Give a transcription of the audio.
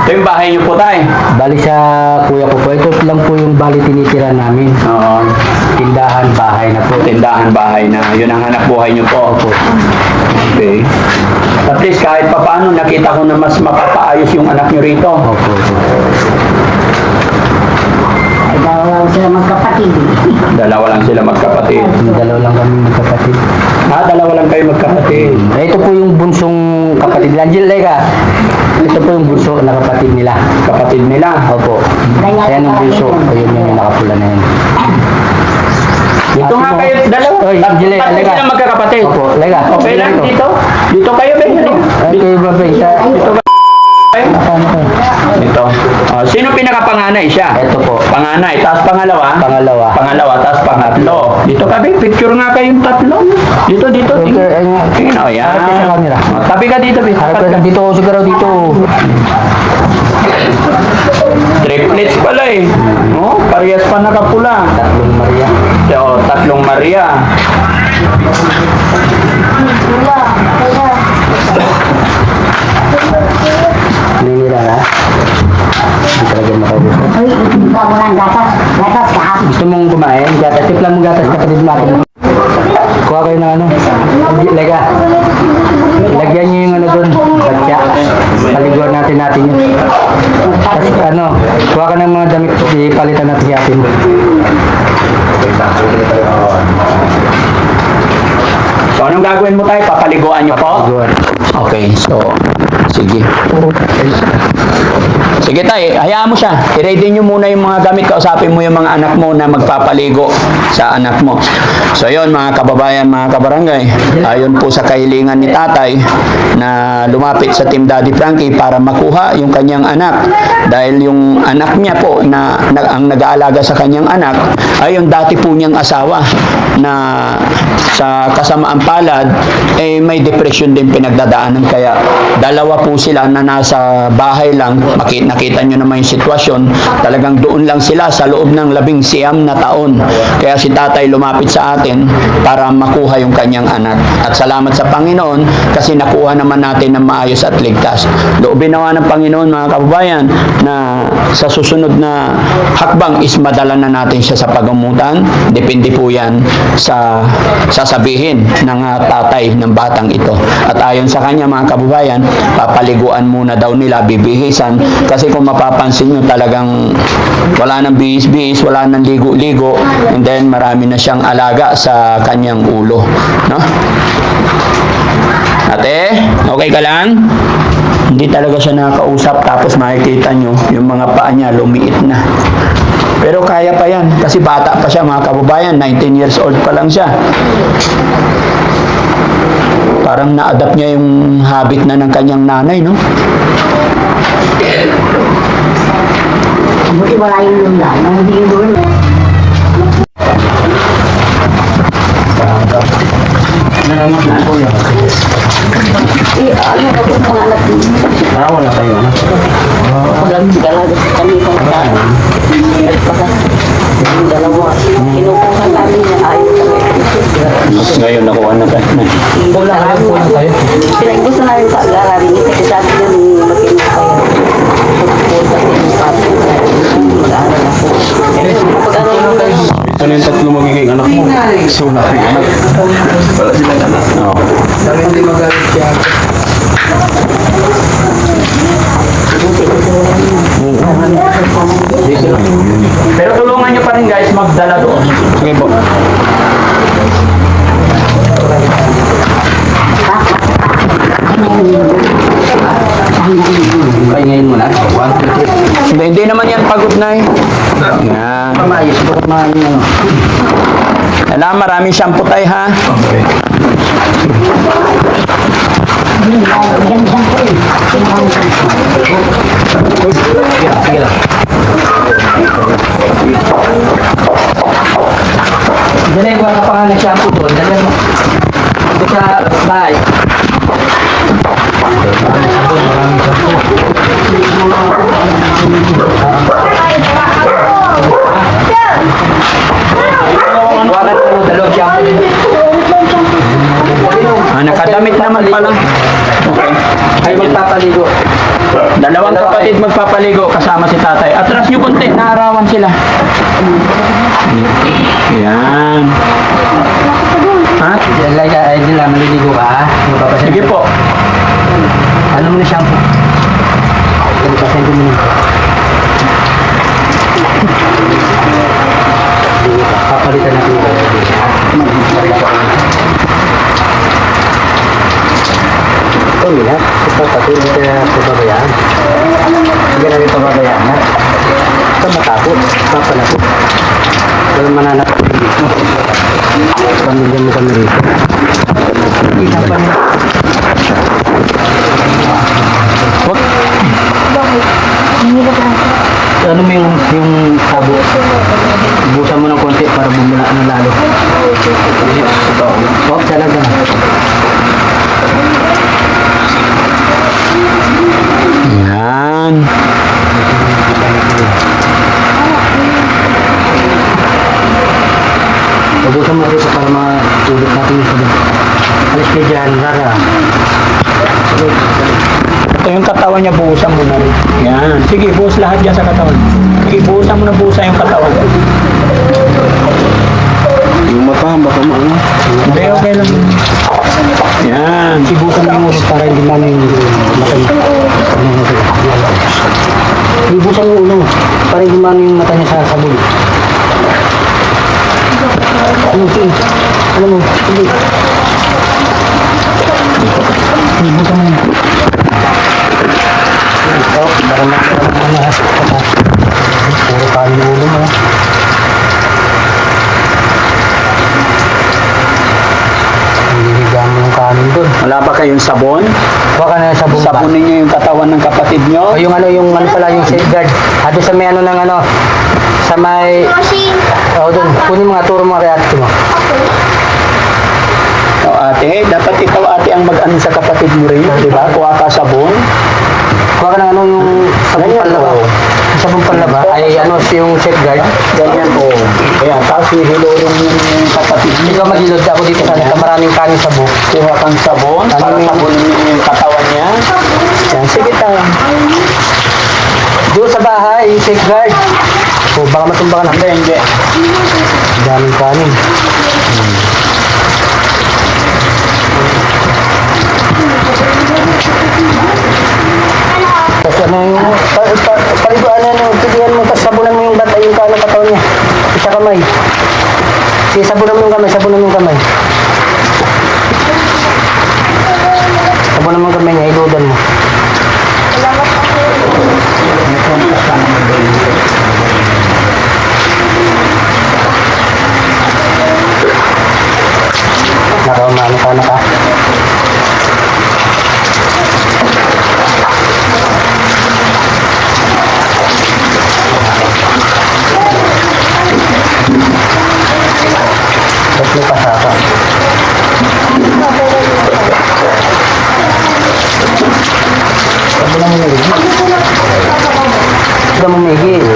Ito yung bahay niyo po tayo. Bali sa kuya ko po, ito lang po yung bali tinitira namin. Oo. Tindahan, bahay na po. Tindahan, bahay na. Yun ang hanap buhay niyo po. Opo. Okay. At least kahit pa paano, nakita ko na mas mapapaayos yung anak niyo rito. Opo. Ay, dalawa lang sila magkapatid. Dalawa lang sila magkapatid. Dalawa lang kami magkapatid. Dalawa lang kayo magkapatid. Ito po yung bunsong kapatid nila. Angelica, ito po yung bunso na kapatid nila. Kapatid nila. Opo. Ayan yung bunso. Ayun yung nakapula na yun. Dito nga kayo, dalawa. Oy, Angelica, Tatlo halika. sila magkakapatid. Opo, halika. Okay lang dito. Dito kayo, Ben. Ito yung babay. Dito ba? Paano ko? Dito. Sino pinakapanganay siya? Ito po. Panganay. Tapos pangalawa? Pangalawa. Pangalawa, tapos pangatlo. Dito ka, Ben. Picture nga kayong tatlo. Dito. Okay, ayun. Tingin, o yan. Harap ka sa camera. Tabi ka dito, Ben. Harap ka dito, siguro dito. Triplets pala eh. Oh, parehas pa nakapula. Tatlong Maria. Tatlong Maria. Ninira na. Hindi talaga makagusto. Uy, itinta mo ng gatas. Gatas ka. Gusto mong kumain? Gatas. Tipla mo gatas kapatid natin. Kuha kayo ng ano. Lega. Lagyan nyo yung ano doon. Batya. Paliguan natin yun. Tapos ano. Kuha ka ng mga damit. Ipalitan natin yatin. So, anong gagawin mo tayo? Papaliguan niyo po? Paliguan. Okay, so, sige. Sige tay, hayaan mo siya. I-ready nyo muna yung mga gamit. Kausapin mo yung mga anak mo na magpapaligo sa anak mo. So yun mga kababayan, mga kabarangay. Ayon po sa kahilingan ni tatay na lumapit sa Team Daddy Frankie para makuha yung kanyang anak. Dahil yung anak niya po na ang nag-aalaga sa kanyang anak ay yung dati po niyang asawa na sa kasamaan palad may depression din pinagdadaanan. Kaya dalawa po sila na nasa bahay lang. Nakita nyo naman yung sitwasyon, talagang doon lang sila sa loob ng 19 na taon. Kaya si tatay lumapit sa atin para makuha yung kanyang anak. At salamat sa Panginoon kasi nakuha naman natin ng maayos at ligtas. Loobin nawa ng Panginoon mga kababayan na sa susunod na hakbang is madala na natin siya sa pagamutan. Depende po yan sa sasabihin ng tatay ng batang ito. At ayon sa kanya mga kababayan, papaliguan muna daw nila, bibihisan. Kasi kung mapapansin nyo, talagang wala nang bihis-bihis, wala nang ligo-ligo, and then marami na siyang alaga sa kanyang ulo. No? Ate, okay ka lang? Hindi talaga siya nakakausap, tapos makikita nyo, yung mga paa niya lumiit na. Pero kaya pa yan, kasi bata pa siya mga kababayan, 19 years old pa lang siya. Parang na-adapt niya yung habit na ng kanyang nanay, no? Buti wala yung lula. Nang hindi yung lula. Ano ka po mga anak niyo? Wala kayo ano? Paglang sigala kami pang tao. Yung dalawa. Kinukuha namin niya. Ayaw kami. Ngayon nakuha na ka. Wala kayo. Pinag-gusto namin sa agarari niya. Kasi sabi niya nung makinig pa yan. Pagpunta ko yung sabi. Mag-aaral ako. Pag-aaral mo kayo. Ano yung tatlo magiging anak mo? So, naking anak. Wala silang anak. Oo. Sabi hindi magalit siya. Pero tulungan nyo pa rin guys magdala doon. Sige po. Kaya ngayon mo na. 1, 2, 3. Hindi naman yan pagod na eh. Yan. Pamayos. Bukod mga yun ano. Alam, maraming shampoo tayo ha. Okay. Sige lang. Dali, wala ka pa nga ng shampoo doon. Dali mo. Ito sa bahay. Dalawang shampoo. Nakadamit naman pala. Okay. Ay magpapaligo. Dalawang kapatid magpapaligo kasama si tatay. Atras nyo konti, naarawan sila. Yan. Ha? Leka, ay di lang, maliligo ka ha? Sige po. Ano mo na shampoo? Pasensya mo na. Papalitan natin yung ito nila, ito pati hindi kaya pababayaan. Hindi namin pababayaan ha. Ito matakot, papalapot. Walang mananap dito. Pamilya mo kami rito. Kita pa niya. Ano mo yung sabo? Busan mo ng konti para bumula na lalo. Oh, talaga. Yan. Busan mo rito para matulog natin yung sabon. Alis kayo dyan, Rara. Ito yung katawan niya, buhusan mo na rin. Yan. Sige, buhos lahat dyan sa katawan. Sige, buhusan mo na buhusan yung katawan. Yung mata, baka maano. Hindi, okay lang. Yan. Ibusan mo yung ulo para hindi man yung mata niya. Ibusan mo yung ulo para hindi man yung mata niya sa sabon. Ano mo? Hindi. Ibusan mo yun. Ito, para makakita na ha. Puro kanin ulo mo. Hinihiga mo ng kanin doon. Wala ba kayong sabon? Baka na sa bumba. Sabunin niyo yung katawan ng kapatid niyo. O yung ano pala, yung safeguard. Doon sa may ano ng ano, sa may... O doon, kunin mo nga, turo mo kay ate mo. O ate, dapat ikaw ate ang mag-ano sa kapatid mo rin, di ba? Kuha ka sabon. Kuha ka ng ano yung sabong panlaba. Yung sabong panlaba ay ano yung safeguard. Ganyan po. Ayan, tapos hihilurin mo yung kapatid niyo. Ikaw maghilod ako dito sa maraming kanin sa buhok. Kuha kang sabon para sabunin niyo yung katawan niya. Yan, sige tayo. Doon sa bahay, yung safeguard. O baka matumba ka na. Hindi. Daming kanin. Tapos ano yung paliguan na yung pilihan mo, tapos sabunan mo yung bata yung kanang katawan niya. Isa kamay. Sige, sabunan mo yung kamay, sabunan mo yung kamay. Sabunan mo yung kamay niya, iludan mo. Nakaumano ka na ka. Tapos may pasaka. Sabi lang mo niligi. Sabi mo niligi.